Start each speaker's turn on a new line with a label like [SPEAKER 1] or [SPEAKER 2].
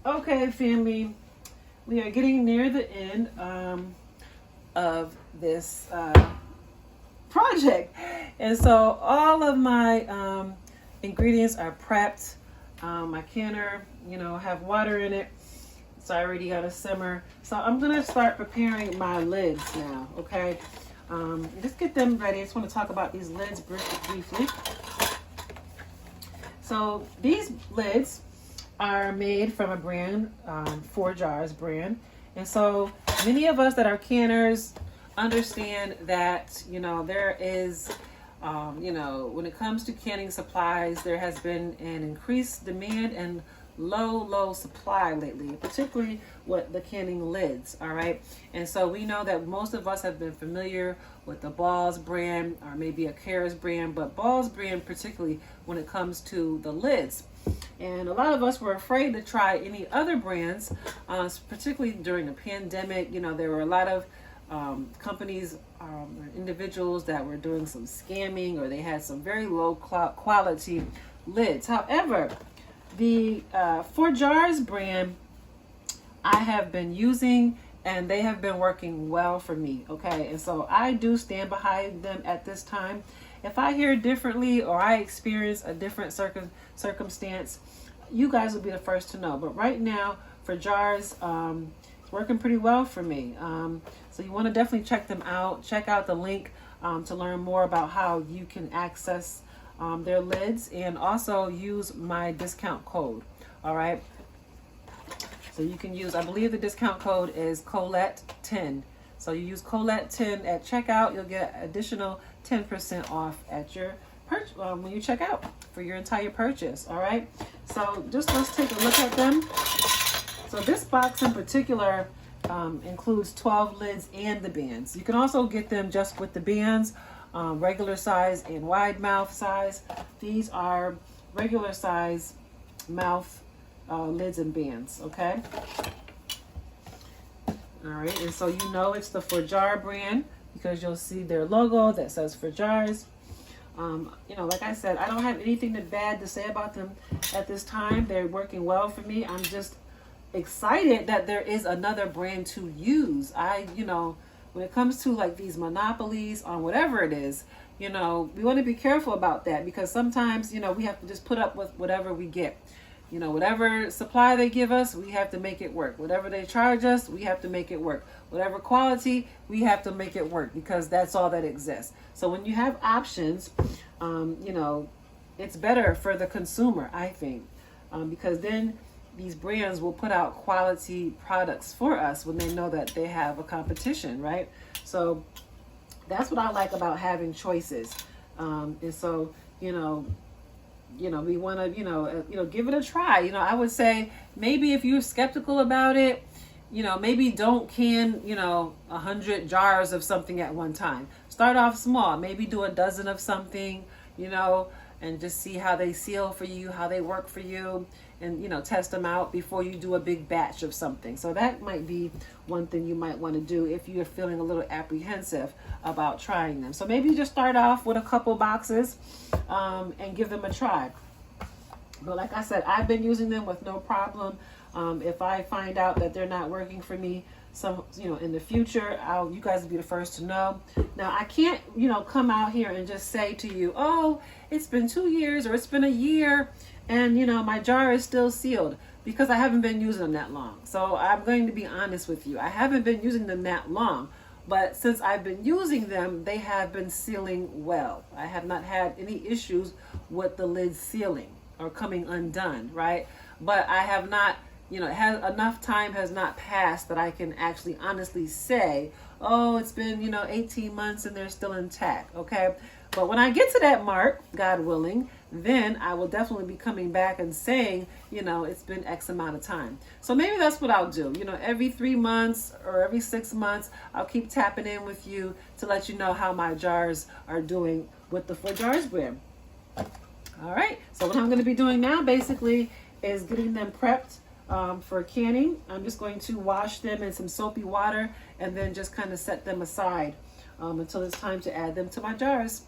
[SPEAKER 1] Okay, family, we are getting near the end of this project. And so all of my ingredients are prepped. My canner, have water in it. It's already got a simmer. So I'm going to start preparing my lids now, okay? Just get them ready. I just want to talk about these lids briefly. So these lids are made from a brand, 4Jars brand. And so many of us that are canners understand that, there is, when it comes to canning supplies, there has been an increased demand and low supply lately, particularly with the canning lids. All right. And so we know that most of us have been familiar with the Ball's brand or maybe a Kara's brand, but Ball's brand particularly when it comes to the lids. And a lot of us were afraid to try any other brands, particularly during the pandemic. There were a lot of companies or individuals that were doing some scamming, or they had some very low quality lids. However, the 4Jars brand I have been using, and they have been working well for me, okay? And so I do stand behind them at this time. If I hear differently or I experience a different circumstance, you guys will be the first to know. But right now, 4Jars, it's working pretty well for me. So you want to definitely check them out. Check out the link to learn more about how you can access their lids, and also use my discount code. All right. So you can use, I believe the discount code is Colette10. So you use Colette10 at checkout, you'll get additional 10% off at your when you check out for your entire purchase. All right. So just let's take a look at them. So this box in particular includes 12 lids and the bands. You can also get them just with the bands. Regular size and wide mouth size. These are regular size mouth lids and bands, okay? All right, and so it's the 4Jar brand because you'll see their logo that says 4Jars. Like I said, I don't have anything bad to say about them at this time. They're working well for me. I'm just excited that there is another brand to use. When it comes to like these monopolies on whatever it is, we want to be careful about that, because sometimes, we have to just put up with whatever we get. Whatever supply they give us, we have to make it work. Whatever they charge us, we have to make it work. Whatever quality, we have to make it work, because that's all that exists. So when you have options, it's better for the consumer, I think, because then these brands will put out quality products for us when they know that they have a competition, right? So that's what I like about having choices. And so, we want to, give it a try. I would say maybe if you're skeptical about it, maybe don't can, 100 jars of something at one time. Start off small, maybe do a dozen of something, and just see how they seal for you, how they work for you, and test them out before you do a big batch of something. So that might be one thing you might want to do if you're feeling a little apprehensive about trying them. So maybe just start off with a couple boxes and give them a try. But like I said, I've been using them with no problem. If I find out that they're not working for me, in the future, you guys will be the first to know. Now, I can't, come out here and just say to you, oh, it's been 2 years or it's been a year and, my jar is still sealed, because I haven't been using them that long. So I'm going to be honest with you. I haven't been using them that long, but since I've been using them, they have been sealing well. I have not had any issues with the lid sealing or coming undone, right? But I have not, enough time has not passed that I can actually honestly say, oh, it's been, 18 months and they're still intact, okay? But when I get to that mark, God willing, then I will definitely be coming back and saying, it's been X amount of time. So maybe that's what I'll do. Every 3 months or every 6 months, I'll keep tapping in with you to let you know how my jars are doing with the 4Jars brand. All right. So what I'm going to be doing now basically is getting them prepped for canning. I'm just going to wash them in some soapy water and then just kind of set them aside until it's time to add them to my jars.